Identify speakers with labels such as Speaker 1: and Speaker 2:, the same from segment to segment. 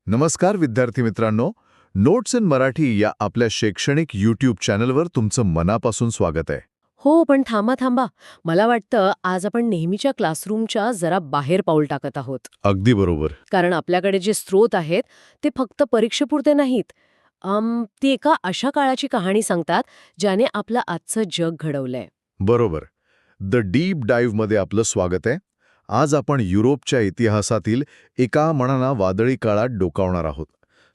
Speaker 1: नमस्कार विद्यार्थी मित्रांनो, नोट्स इन मराठी या आपल्या शैक्षणिक यूट्यूब चॅनलवर तुमचं मनापासून स्वागत आहे.
Speaker 2: हो, पण थांबा थांबा. मला वाटतं आज आपण नेहमीच्या क्लासरूमच्या जरा बाहेर पाऊल टाकत आहोत.
Speaker 1: अगदी बरोबर.
Speaker 2: कारण आपल्याकडे जे स्रोत आहेत ते फक्त परीक्षेपुरते नाहीत. ती एका अशा काळाची कहाणी सांगतात ज्याने आपलं आजचं जग घडवलंय.
Speaker 1: बरोबर. द डीप डाईव्हमध्ये आपलं स्वागत आहे. आज आपण युरोपच्या इतिहासातील एका म्हणा वादळी काळात डोकावणार आहोत.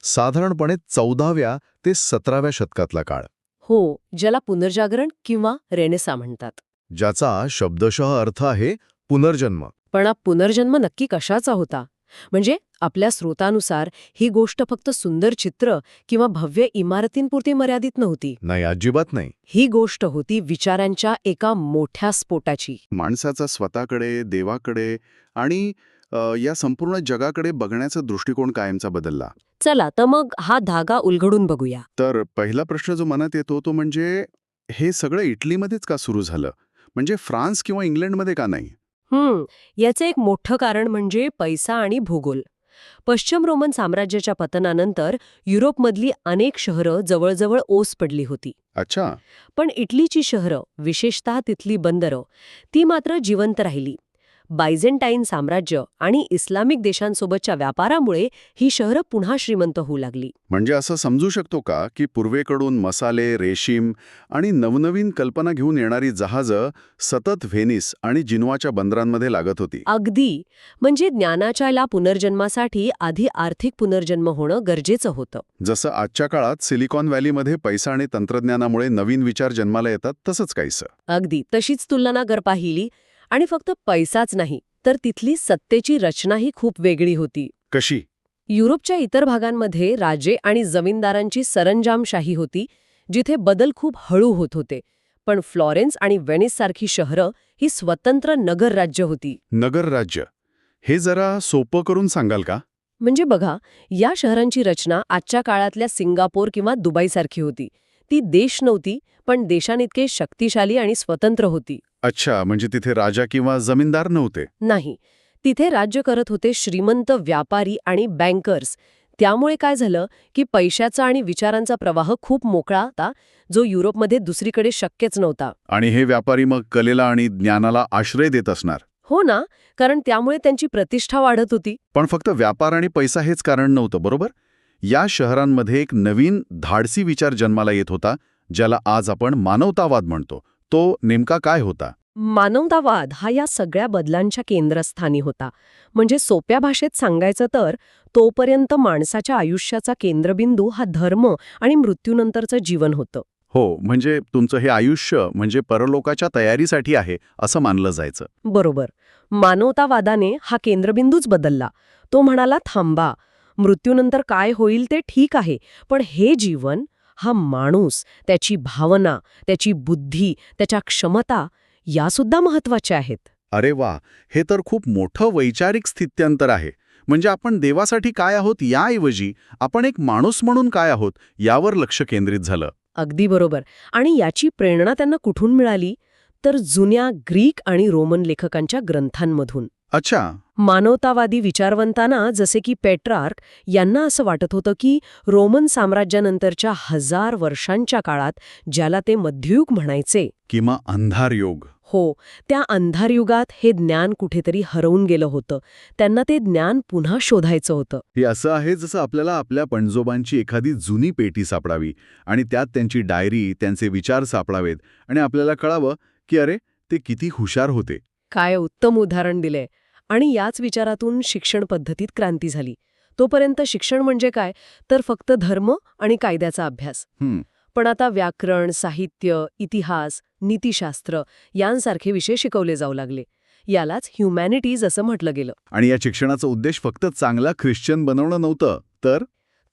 Speaker 1: साधारणपणे 14व्या ते 17व्या शतकातला काळ,
Speaker 2: हो, ज्याला पुनर्जागरण किंवा रेनेसा म्हणतात.
Speaker 1: ज्याचा शब्दशः अर्थ आहे पुनर्जन्म.
Speaker 2: पण हा पुनर्जन्म नक्की कशाचा होता? म्हणजे आपल्या स्रोतानुसार ही गोष्ट फक्त सुंदर चित्र किंवा भव्य इमारतींपुरती मर्यादित नव्हती.
Speaker 1: नाही, अजिबात नाही.
Speaker 2: ही गोष्ट होती विचारांच्या एका मोठ्या स्फोटाची.
Speaker 3: माणसाचा स्वतःकडे, देवाकडे आणि या संपूर्ण जगाकडे बघण्याचा दृष्टिकोन कायमचा बदलला.
Speaker 2: चला तर मग हा धागा उलगडून बघूया.
Speaker 3: तर पहिला प्रश्न जो मनात येतो तो म्हणजे हे सगळं इटलीमध्येच का सुरू झालं? म्हणजे फ्रान्स किंवा इंग्लंडमध्ये का नाही?
Speaker 2: याचे एक मोठं कारण म्हणजे पैसा आणि भूगोल. पश्चिम रोमन साम्राज्याच्या पतनानंतर युरोपमधली अनेक शहरं जवळजवळ ओस पडली होती.
Speaker 3: अच्छा.
Speaker 2: पण इटलीची शहरं, विशेषतः तिथली बंदरं, ती मात्र जिवंत राहिली. बायझेंटाईन साम्राज्य आणि इस्लामिक देशांसोबतच्या व्यापारामुळे ही शहरं पुन्हा श्रीमंत होऊ लागली.
Speaker 3: म्हणजे असं समजू शकतो का की पूर्वेकडून मसाले, रेशीम आणि नवनवीन कल्पना घेऊन येणारी जहाजं सतत व्हेनिस आणि जिनवाच्या बंदरांमध्ये लागत होती?
Speaker 2: अगदी. म्हणजे ज्ञानाच्या या पुनर्जन्मासाठी आधी आर्थिक पुनर्जन्म होणं गरजेचं होतं.
Speaker 3: जसं आजच्या काळात सिलिकॉन व्हॅलीमध्ये पैसा आणि तंत्रज्ञानामुळे नवीन विचार जन्माला येतात तसंच काहीसं.
Speaker 2: अगदी तशीच तुलना कर पाहिली. आणि फक्त पैसाच नाही, तर तिथली सत्तेची रचनाही खूप वेगळी होती.
Speaker 3: कशी?
Speaker 2: युरोपच्या इतर भागांमध्ये राजे आणि जमीनदारांची सरंजामशाही होती, जिथे बदल खूप हळू होत होते. पण फ्लॉरेन्स आणि व्हेनिससारखी शहरं ही स्वतंत्र नगरराज्य होती.
Speaker 3: नगरराज्य हे जरा सोपं करून सांगाल का?
Speaker 2: म्हणजे बघा, या शहरांची रचना आजच्या काळातल्या सिंगापोर किंवा दुबईसारखी होती. ती देश नव्हती, पण देशांइतके शक्तिशाली आणि स्वतंत्र होती.
Speaker 3: अच्छा, म्हणजे तिथे राजा किंवा जमीनदार नव्हते?
Speaker 2: नाही, तिथे राज्य करत होते श्रीमंत व्यापारी आणि बँकर्स. त्यामुळे काय झालं की पैशाचा आणि विचारांचा प्रवाह खूप मोकळा होता, जो युरोपमध्ये दुसरीकडे शक्यच नव्हता.
Speaker 3: आणि हे व्यापारी मग कलेला आणि ज्ञानाला आश्रय देत असणार?
Speaker 2: हो ना, कारण त्यामुळे त्यांची प्रतिष्ठा वाढत होती.
Speaker 3: पण फक्त व्यापार आणि पैसा हेच कारण नव्हतं, बरोबर? या शहरांमध्ये एक नवीन धाडसी विचार जन्माला येत होता, ज्याला आज आपण मानवतावाद म्हणतो. तो नेमका काय होता?
Speaker 2: मानवतावाद हा या सगळ्या बदलांच्या केंद्रस्थानी होता. म्हणजे सोप्या भाषेत सांगायचं तर तोपर्यंत माणसाच्या आयुष्याचा केंद्रबिंदू हा धर्म आणि मृत्यूनंतरचं जीवन होतं.
Speaker 3: हो, म्हणजे तुमचं हे आयुष्य म्हणजे परलोकाच्या तयारीसाठी आहे असं मानलं जायचं.
Speaker 2: बरोबर. मानवतावादाने हा केंद्रबिंदूच बदलला. तो म्हणाला, थांबा, मृत्यूनंतर काय होईल ते ठीक आहे, पण हे जीवन, हा माणूस, त्याची भावना, त्याची बुद्धी, त्याच्या क्षमता यासुद्धा महत्वाच्या आहेत.
Speaker 3: अरे वा, हे तर खूप मोठं वैचारिक स्थित्यंतर आहे. म्हणजे आपण देवासाठी काय आहोत याऐवजी आपण एक माणूस म्हणून काय आहोत यावर लक्ष केंद्रित झालं.
Speaker 2: अगदी बरोबर. आणि याची प्रेरणा त्यांना कुठून मिळाली? तर जुन्या ग्रीक आणि रोमन लेखकांच्या ग्रंथांमधून.
Speaker 3: अच्छा.
Speaker 2: मानवतावादी विचारवंतांना, जसे की पेट्रार्क, यांना असं वाटत होतं की रोमन साम्राज्यानंतरच्या 1000 वर्षांच्या काळात, ज्याला ते मध्ययुग म्हणायचे
Speaker 3: किंवा अंधार युग,
Speaker 2: हो, त्या अंधार युगात हे ज्ञान कुठेतरी हरवून गेलं होतं. त्यांना ते ज्ञान पुन्हा शोधायचं होतं.
Speaker 3: हे असं आहे जसं आपल्याला आपल्या पणजोबांची एखादी जुनी पेटी सापडावी आणि त्यात त्यांची डायरी, त्यांचे विचार सापडावेत आणि आपल्याला कळावं की अरे, ते किती हुशार होते.
Speaker 2: काय उत्तम उदाहरण दिलंय. आणि याच विचारातून शिक्षण पद्धतीत क्रांती झाली. तोपर्यंत शिक्षण म्हणजे काय, तर फक्त धर्म आणि कायद्याचा अभ्यास. पण आता व्याकरण, साहित्य, इतिहास, नीतिशास्त्र यांसारखे विषय शिकवले जाऊ लागले. यालाच ह्युमॅनिटीज असं म्हटलं गेलं.
Speaker 3: आणि या शिक्षणाचा उद्देश फक्त चांगला ख्रिश्चन बनवणं नव्हतं,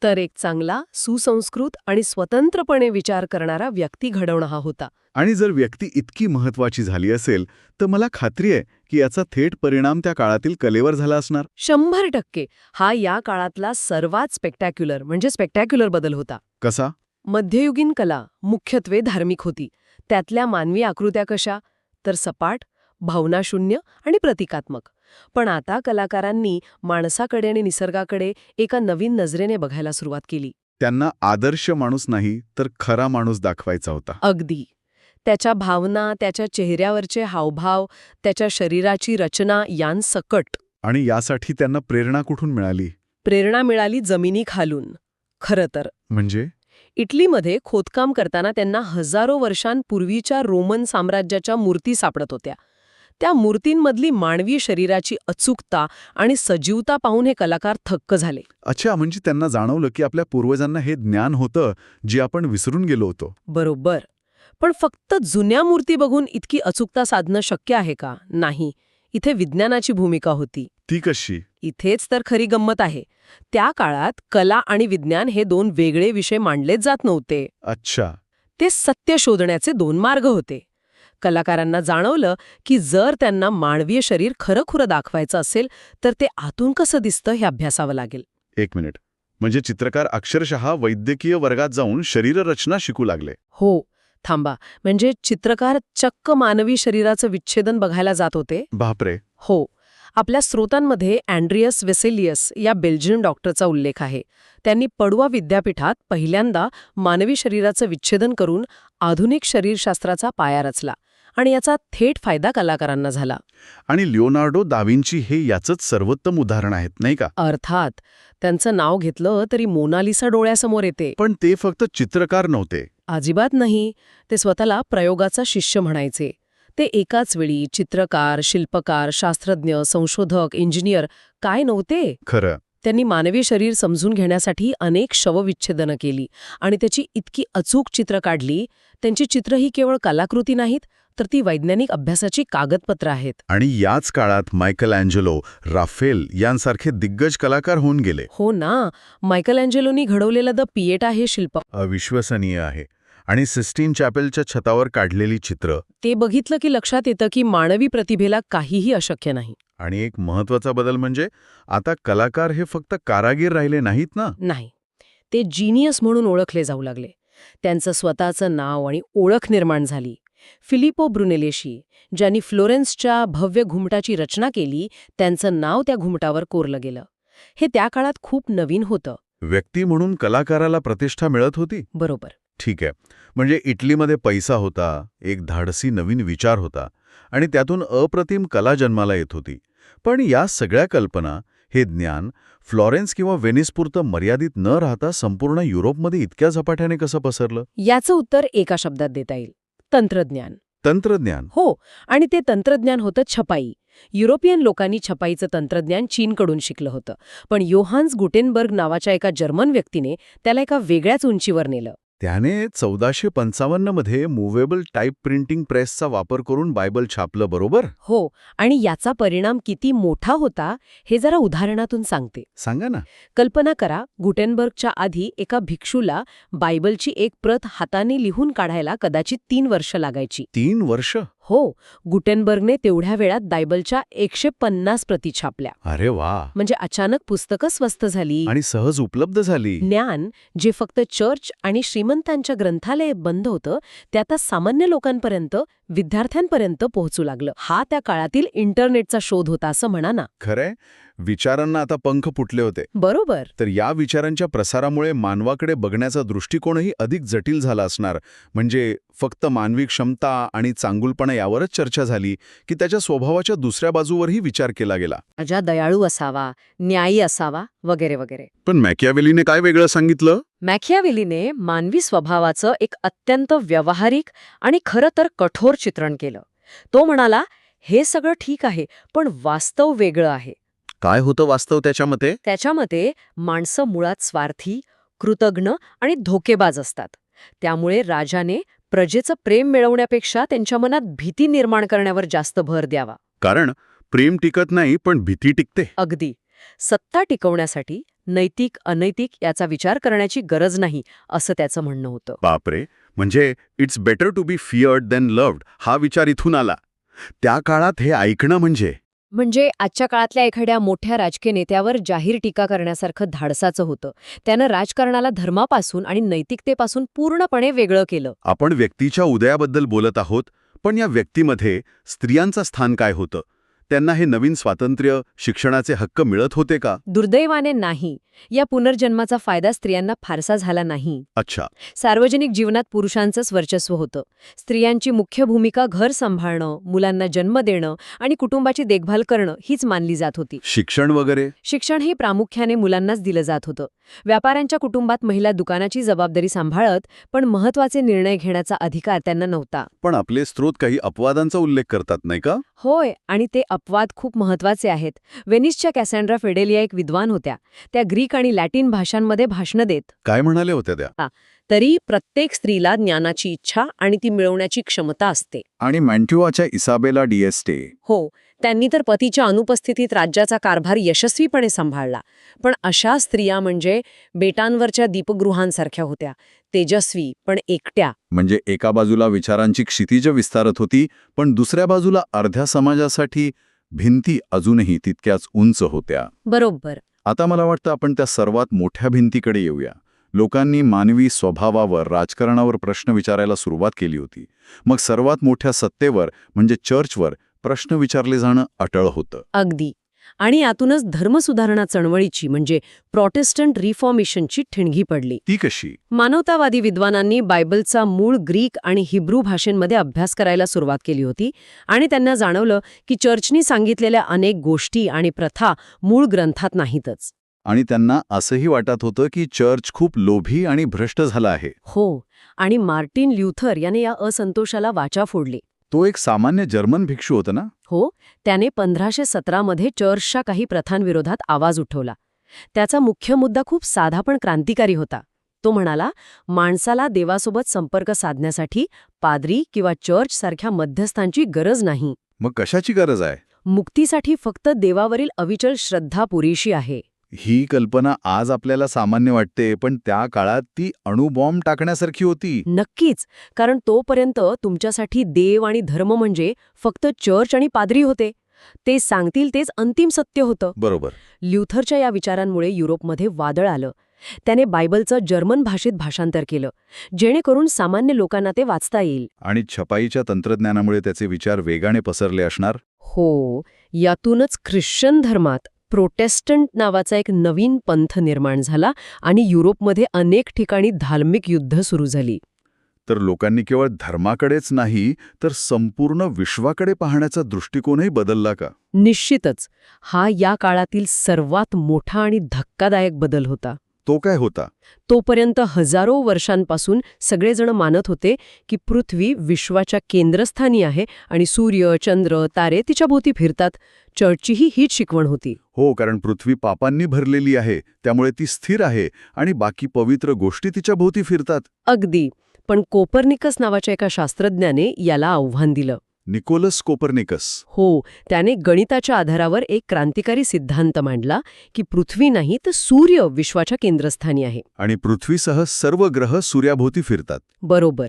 Speaker 3: तर
Speaker 2: एक चांगला, सुसंस्कृत आणि स्वतंत्रपणे विचार करणारा व्यक्ती घडवणं हा होता.
Speaker 3: आणि जर व्यक्ती इतकी महत्वाची झाली असेल तर मला खात्री आहे की याचा थेट परिणाम त्या काळातील कलेवर झाला असणार.
Speaker 2: 100% हा या काळातला सर्वात स्पेक्टॅक्युलर बदल होता.
Speaker 3: कसा?
Speaker 2: मध्ययुगीन कला मुख्यत्वे धार्मिक होती. त्यातल्या मानवी आकृत्या कशा? तर सपाट, भावनाशून्य आणि प्रतिकात्मक. पण आता कलाकारांनी माणसाकडे आणि निसर्गाकडे एका नवीन नजरेने बघायला सुरुवात केली.
Speaker 3: त्यांना आदर्श माणूस नाही तर खरा माणूस दाखवायचा होता.
Speaker 2: अगदी. त्याच्या भावना, त्याच्या चेहऱ्यावरचे हावभाव, त्याच्या शरीराची रचना यांसकट.
Speaker 3: आणि यासाठी त्यांना प्रेरणा कुठून मिळाली?
Speaker 2: प्रेरणा मिळाली जमिनीखालून. खरं तर
Speaker 3: म्हणजे
Speaker 2: इटलीमध्ये खोदकाम करताना त्यांना हजारो वर्षांपूर्वीच्या रोमन साम्राज्याच्या मूर्ती सापडत होत्या. त्या मूर्तींमधली मानवी शरीराची अचूकता आणि सजीवता पाहून हे कलाकार थक्क झाले.
Speaker 3: अच्छा, म्हणजे त्यांना जाणवलं की आपल्या पूर्वजांना हे ज्ञान होतं जे आपण विसरून गेलो होतो.
Speaker 2: बरोबर. पण फक्त जुन्या मूर्ती बघून इतकी अचूकता साधणं शक्य आहे का? नाही. इथे विज्ञानाची भूमिका होती.
Speaker 3: ती कशी?
Speaker 2: इथेच तर खरी गंमत आहे. त्या काळात कला आणि विज्ञान हे दोन वेगळे विषय मांडलेच जात नव्हते.
Speaker 3: अच्छा.
Speaker 2: ते सत्य शोधण्याचे दोन मार्ग होते. कलाकारांना जाणवलं की जर त्यांना मानवीय शरीर खरंखुरं दाखवायचं असेल तर ते आतून कसं दिसतं हे अभ्यासावं लागेल.
Speaker 3: एक मिनिट. म्हणजे चित्रकार अक्षरशः वैद्यकीय वर्गात जाऊन शरीररचना शिकू लागले.
Speaker 2: हो. थांबा. म्हणजे चित्रकार चक्क मानवी शरीराचं विच्छेदन बघायला जात होते.
Speaker 3: बापरे.
Speaker 2: हो. आपल्या स्रोतांमध्ये अँड्रियस वेसेलियस या बेल्जियन डॉक्टरचा उल्लेख आहे. त्यांनी पडुआ विद्यापीठात पहिल्यांदा मानवी शरीराचं विच्छेदन करून आधुनिक शरीरशास्त्राचा पाया रचला आणि याचा थेट फायदा कलाकारांना झाला.
Speaker 3: आणि लिओनार्डो दा विंची हे याचंच सर्वोत्तम उदाहरण आहेत, नाही का?
Speaker 2: अर्थात. त्यांचं नाव घेतलं तरी मोनालिसा डोळ्यासमोर येते.
Speaker 3: पण ते फक्त चित्रकार नव्हते.
Speaker 2: अजिबात नाही. ते स्वतःला प्रयोगाचा शिष्य म्हणायचे. ते एकाच वेळी चित्रकार, शिल्पकार, शास्त्रज्ञ, संशोधक, इंजिनियर काय नव्हते.
Speaker 3: खरं.
Speaker 2: त्यांनी मानवी शरीर समजून घेण्यासाठी अनेक शवविच्छेदनं केली आणि त्याची इतकी अचूक चित्र काढली. त्यांची चित्र ही केवळ कलाकृती नाहीत, तर ती वैज्ञानिक अभ्यासाची कागदपत्र आहेत.
Speaker 3: आणि याच काळात मायकल अँजेलो, राफेल यांसारखे दिग्गज कलाकार होऊन गेले.
Speaker 2: हो ना. मायकल अँजेलोनी घडवलेलं द पिएटा हे शिल्प
Speaker 3: अविश्वसनीय आहे. आणि सिस्टीन चॅपेलच्या छतावर काढलेली चित्र.
Speaker 2: ते बघितलं की लक्षात येतं की मानवी प्रतिभेला काहीही अशक्य नाही.
Speaker 3: आणि एक महत्वाचा बदल म्हणजे आता कलाकार हे फक्त कारागीर राहिले नाहीत ना.
Speaker 2: नाही. ते जीनियस म्हणून ओळखले जाऊ लागले. त्यांचं स्वतःचं नाव आणि ओळख निर्माण झाली. फिलिपो ब्रुनेलेशी, ज्यांनी फ्लोरेन्सच्या भव्य घुमटाची रचना केली, त्यांचं नाव त्या घुमटावर कोरलं गेलं. हे त्या काळात खूप नवीन होतं.
Speaker 3: व्यक्ती म्हणून कलाकाराला प्रतिष्ठा मिळत होती.
Speaker 2: बरोबर.
Speaker 3: ठीक आहे. म्हणजे इटलीमध्ये पैसा होता, एक धाडसी नवीन विचार होता आणि त्यातून अप्रतिम कला जन्माला येत होती. पण या सगळ्या कल्पना, हे ज्ञान फ्लॉरेन्स किंवा व्हेनिसपुरतं मर्यादित न राहता संपूर्ण युरोपमध्ये इतक्या झपाट्याने कसं पसरलं?
Speaker 2: याचं उत्तर एका शब्दात देता येईल. तंत्रज्ञान.
Speaker 3: तंत्रज्ञान.
Speaker 2: हो. आणि ते तंत्रज्ञान होतं छपाई. युरोपियन लोकांनी छपाईचं तंत्रज्ञान चीनकडून शिकलं होतं. पण योहान्स गुटेनबर्ग नावाच्या एका जर्मन व्यक्तीने त्याला एका वेगळ्याच उंचीवर नेलं.
Speaker 3: त्याने 1455 मध्ये मूव्हेबल टाईप प्रिंटिंग प्रेसचा वापर करून बायबल छापलं, बरोबर?
Speaker 2: हो. आणि याचा परिणाम किती मोठा होता हे जरा उदाहरणातून सांगते.
Speaker 3: सांगा ना.
Speaker 2: कल्पना करा, गुटेनबर्गच्या आधी एका भिक्षूला बायबलची एक प्रत हाताने लिहून काढायला कदाचित 3 वर्ष लागायची.
Speaker 3: 3 वर्ष?
Speaker 2: हो. गुटेनबर्गने तेवढ्या वेळात बायबलच्या 150 प्रती छापल्या.
Speaker 3: अरे वा.
Speaker 2: म्हणजे अचानक पुस्तकं स्वस्त झाली.
Speaker 3: आणि सहज उपलब्ध झाली.
Speaker 2: ज्ञान जे फक्त चर्च आणि श्रीमंतांच्या ग्रंथालय बंद होतं, ते आता सामान्य लोकांपर्यंत, विद्यार्थ्यांपर्यंत पोहोचू लागलं. हा त्या काळातील इंटरनेटचा शोध होता असं म्हणा ना.
Speaker 3: खरंय. विचारांना आता पंख फुटले होते.
Speaker 2: बरोबर.
Speaker 3: तर या विचारांच्या प्रसारामुळे मानवाकडे बघण्याचा दृष्टिकोनही अधिक जटिल झाला असणार. म्हणजे फक्त मानवी क्षमता आणि चांगुलपणा यावरच चर्चा झाली की त्याच्या स्वभावाच्या दुसऱ्या बाजूवरही विचार केला गेला.
Speaker 2: राजा दयाळू असावा, न्यायी असावा, वगैरे वगैरे.
Speaker 3: पण मॅकियावेलीने काय वेगळं सांगितलं?
Speaker 2: मॅकियावेलीने मानवी स्वभावाचं एक अत्यंत व्यावहारिक आणि खरं तर कठोर चित्रण केलं. तो म्हणाला, हे सगळं ठीक आहे, पण वास्तव वेगळं आहे.
Speaker 3: काय होतं वास्तव त्याच्या मते?
Speaker 2: त्याच्या मते माणसं मुळात स्वार्थी, कृतघ्न आणि धोकेबाज असतात. त्यामुळे राजाने प्रजेचं प्रेम मिळवण्यापेक्षा त्यांच्या मनात भीती निर्माण करण्यावर जास्त भर द्यावा.
Speaker 3: कारण प्रेम टिकत नाही, पण भीती टिकते.
Speaker 2: अगदी. सत्ता टिकवण्यासाठी नैतिक अनैतिक याचा विचार करण्याची गरज नाही, असं त्याचं म्हणणं होतं.
Speaker 3: बापरे. म्हणजे it's better to be feared than loved हा विचार इथून आला. त्या काळात हे ऐकणं म्हणजे
Speaker 2: आजच्या काळातल्या एखाद्या मोठ्या राजकीय नेत्यावर जाहीर टीका करण्यासारखं धाडसाचं होतं. त्यानं राजकारणाला धर्मापासून आणि नैतिकतेपासून पूर्णपणे वेगळं केलं.
Speaker 3: आपण व्यक्तीच्या उदयाबद्दल बोलत आहोत, पण या व्यक्तीमध्ये स्त्रियांचं स्थान काय होतं? त्यांना हे नवीन स्वातंत्र्य, शिक्षणाचे हक्क मिळत होते का?
Speaker 2: दुर्दैवाने नाही. या पुनर्जन्माचा फायदा स्त्रियांना फारसा झाला नाही.
Speaker 3: अच्छा.
Speaker 2: सार्वजनिक जीवनात पुरुषांचंच वर्चस्व होतं. स्त्रियांची मुख्य भूमिका घर सांभाळणं, मुलांना जन्म देणं आणि कुटुंबाची देखभाल करणं हीच मानली जात होती.
Speaker 3: शिक्षण वगैरे?
Speaker 2: शिक्षण हे प्रामुख्याने मुलांनाच दिलं जात होतं. व्यापाऱ्यांच्या कुटुंबात महिला दुकानाची जबाबदारी सांभाळत, पण महत्त्वाचे निर्णय घेण्याचा अधिकार त्यांना नव्हता.
Speaker 3: पण आपले स्रोत काही अपवादांचा उल्लेख करतात नाही का?
Speaker 2: होय, आणि ते अपवाद खूप महत्त्वाचे आहेत. वेनिसच्या कॅसॅन्ड्रा फेडेलिया एक विद्वान होत्या. त्या ग्रीक आणि लॅटिन भाषांमध्ये भाषणं देत.
Speaker 3: काय म्हणाले होत्या त्या?
Speaker 2: तरी प्रत्येक स्त्रीला ज्ञानाची इच्छा आणि ती मिळवण्याची क्षमता असते.
Speaker 4: आणि मॅन्ट्युआच्या इसाबेला डिएस्टे.
Speaker 2: हो, त्यांनी तर पतीच्या अनुपस्थितीत राज्याचा कारभार यशस्वीपणे सांभाळला. पण अशा स्त्रिया म्हणजे बेटांवरच्या दीपगृहांसारख्या होत्या, तेजस्वी पण एकट्या.
Speaker 4: म्हणजे एका बाजूला विचारांची क्षितिज विस्तारत होती, पण दुसऱ्या बाजूला अर्ध्या समाजासाठी भिंती अजूनही तितक्याच उंच होत्या.
Speaker 2: बरोबर.
Speaker 4: आता मला वाटतं आपण त्या सर्वात मोठ्या भिंतीकडे येऊया. लोकांनी मानवी स्वभावावर, राजकारणावर प्रश्न विचारायला सुरुवात केली होती. मग सर्वात मोठ्या सत्तेवर म्हणजे चर्चवर प्रश्न विचारले जाणं अटळ होतं.
Speaker 2: अगदी. आणि यातूनच धर्मसुधारणा चळवळीची म्हणजे प्रॉटेस्टंट रिफॉर्मेशनची ठिणगी पडली.
Speaker 3: ती कशी?
Speaker 2: मानवतावादी विद्वानांनी बायबलचा मूळ ग्रीक आणि हिब्रू भाषेंमध्ये अभ्यास करायला सुरुवात केली होती आणि त्यांना जाणवलं की चर्चनी सांगितलेल्या अनेक गोष्टी आणि प्रथा मूळ ग्रंथात नाहीतच.
Speaker 3: आणि त्यांना असंही वाटत होतं की चर्च खूप लोभी आणि भ्रष्ट झाला आहे.
Speaker 2: हो, आणि मार्टिन ल्युथर याने या असंतोषाला वाचा फोडली.
Speaker 3: तो एक सामान्य जर्मन भिक्षू होता ना?
Speaker 2: हो, त्याने 1517 मध्ये चर्चच्या काही प्रथांविरोधात आवाज उठवला. त्याचा मुख्य मुद्दा खूप साधा पण क्रांतिकारी होता. तो म्हणाला, माणसाला देवासोबत संपर्क साधण्यासाठी पाद्री किंवा चर्च सारख्या मध्यस्थांची गरज नाही.
Speaker 3: मग कशाची गरज आहे?
Speaker 2: मुक्तीसाठी फक्त देवावरील अविचल श्रद्धा पुरेशी आहे.
Speaker 3: ही कल्पना आज आपल्याला सामान्य वाटते, पण त्या काळात ती अणुबॉम्ब टाकण्यासारखी होती.
Speaker 2: नक्कीच, कारण तोपर्यंत तुमच्यासाठी देव आणि धर्म म्हणजे फक्त चर्च आणि पाद्री होते. ते सांगतील तेच अंतिम सत्य होतं.
Speaker 3: बरोबर.
Speaker 2: ल्युथरच्या या विचारांमुळे युरोपमध्ये वादळ आलं. त्याने बायबलचं जर्मन भाषेत भाषांतर केलं, जेणेकरून सामान्य लोकांना ते वाचता येईल.
Speaker 3: आणि छपाईच्या तंत्रज्ञानामुळे त्याचे विचार वेगाने पसरले असणार.
Speaker 2: हो, यातूनच ख्रिश्चन धर्मात प्रोटेस्टंट नावाचा एक नवीन पंथ निर्माण झाला आणि युरोपमध्ये अनेक ठिकाणी धार्मिक युद्ध सुरू झाली.
Speaker 3: तर लोकांनी केवळ धर्माकडेच नाही तर संपूर्ण विश्वाकडे पाहण्याचा दृष्टिकोनही बदलला का?
Speaker 2: निश्चितच. हा या काळातील सर्वात मोठा आणि धक्कादायक बदल होता.
Speaker 3: तो काय होता?
Speaker 2: तोपर्यंत हजारो वर्षांपासून सगळेजण मानत होते की पृथ्वी विश्वाच्या केंद्रस्थानी आहे आणि सूर्य, चंद्र, तारे तिच्याभोवती फिरतात. चर्चचीही हीच शिकवण होती.
Speaker 3: हो, कारण पृथ्वी पापांनी भरलेली आहे, त्यामुळे ती स्थिर आहे आणि बाकी पवित्र गोष्टी तिच्या भोवती फिरतात.
Speaker 2: अगदी. पण कोपर्निकस नावाच्या एका शास्त्रज्ञाने याला आव्हान दिलं.
Speaker 3: Nicolaus Copernicus.
Speaker 2: हो, त्याने गणिताच्या आधारावर एक क्रांतिकारी सिद्धांत मांडला की पृथ्वी नाही तर सूर्य विश्वाच्या केंद्रस्थानी आहे.
Speaker 3: आणि पृथ्वीसह सर्व ग्रह सूर्याभोवती फिरतात.
Speaker 2: बरोबर.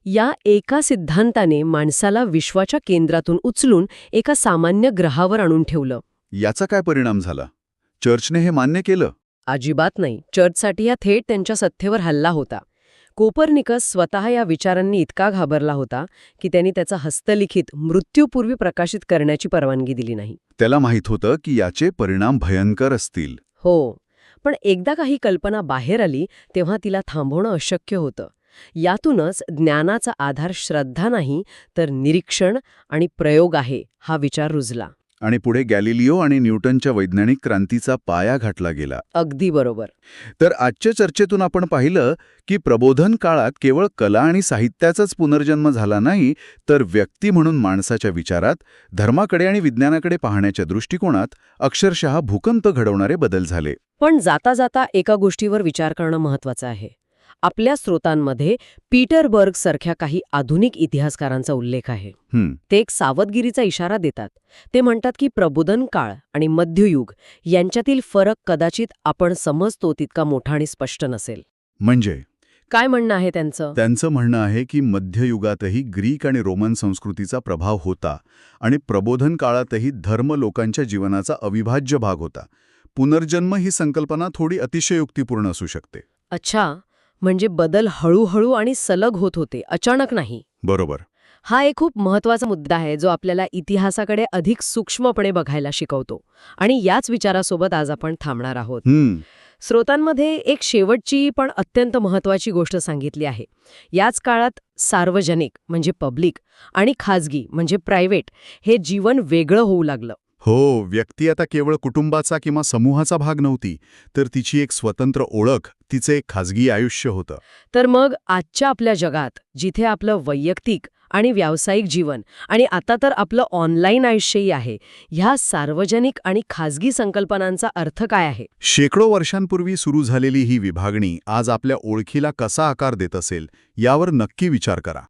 Speaker 2: या एका सिद्धांताने माणसाला विश्वाच्या केंद्रातून उचलून एका सामान्य ग्रहावर आणून ठेवलं.
Speaker 3: याचा काय परिणाम झाला? चर्चने हे मान्य केलं?
Speaker 2: अजिबात नाही. चर्चसाठी हा थेट त्यांच्या सत्तेवर हल्ला होता. कोपर्निकस स्वतः या विचारांनी इतका घाबरला होता की त्यांनी त्याचा हस्तलिखित मृत्यूपूर्वी प्रकाशित करण्याची परवानगी दिली नाही.
Speaker 3: त्याला माहीत होतं की याचे परिणाम भयंकर असतील.
Speaker 2: हो, पण एकदा काही कल्पना बाहेर आली तेव्हा तिला थांबवणं अशक्य होतं. यातूनच ज्ञानाचा आधार श्रद्धा नाही तर निरीक्षण आणि प्रयोग आहे हा विचार रुजला.
Speaker 3: आणि पुढे गॅलिलिओ आणि न्यूटनच्या वैज्ञानिक क्रांतीचा पाया घातला गेला.
Speaker 2: अगदी बरोबर.
Speaker 3: तर आजच्या चर्चेतून आपण पाहिलं की प्रबोधन काळात केवळ कला आणि साहित्याचाच पुनर्जन्म झाला नाही, तर व्यक्ती म्हणून माणसाच्या विचारात, धर्माकडे आणि विज्ञानाकडे पाहण्याच्या दृष्टिकोनात अक्षरशः भूकंप घडवणारे बदल झाले.
Speaker 2: पण जाता जाता एका गोष्टीवर विचार करणं महत्त्वाचं आहे. आपल्या स्रोतांमध्ये पीटरबर्ग सारख्या काही आधुनिक इतिहासकारांचा उल्लेख आहे. ते एक सावधगिरीचा इशारा देतात. ते म्हणतात की प्रबोधन काळ आणि मध्ययुग यांच्यातील फरक कदाचित आपण समजतो तितका मोठा आणि स्पष्ट नसेल.
Speaker 3: म्हणजे
Speaker 2: काय म्हणणं आहे त्यांचं?
Speaker 3: त्यांचं म्हणणं आहे की मध्ययुगातही ग्रीक आणि रोमन संस्कृतीचा प्रभाव होता आणि प्रबोधन काळातही धर्म लोकांच्या जीवनाचा अविभाज्य भाग होता. पुनर्जन्म ही संकल्पना थोडी अतिशयोक्तीपूर्ण असू शकते.
Speaker 2: अच्छा, म्हणजे बदल हळूहळू आणि सलग होत होते, अचानक नाही.
Speaker 3: बरोबर.
Speaker 2: हा एक खूप महत्वाचा मुद्दा आहे जो आपल्याला इतिहासाकडे अधिक सूक्ष्मपणे बघायला शिकवतो. आणि याच विचारासोबत आज आपण थांबणार आहोत. स्रोतांमध्ये एक शेवटची पण अत्यंत महत्वाची गोष्ट सांगितली आहे. याच काळात सार्वजनिक म्हणजे पब्लिक आणि खाजगी म्हणजे प्रायव्हेट हे जीवन वेगळं होऊ लागलं.
Speaker 4: हो, व्यक्ती आता केवळ कुटुंबाचा किंवा समूहाचा भाग नव्हती, तर तिची एक स्वतंत्र ओळख, तिचं एक खाजगी आयुष्य होतं.
Speaker 2: तर मग आजच्या आपल्या जगात जिथे आपलं वैयक्तिक आणि व्यावसायिक जीवन आणि आता तर आपलं ऑनलाईन आयुष्यही आहे, ह्या सार्वजनिक आणि खाजगी संकल्पनांचा अर्थ काय आहे?
Speaker 4: शेकडो वर्षांपूर्वी सुरू झालेली ही विभागणी आज आपल्या ओळखीला कसा आकार देत असेल, यावर नक्की विचार करा.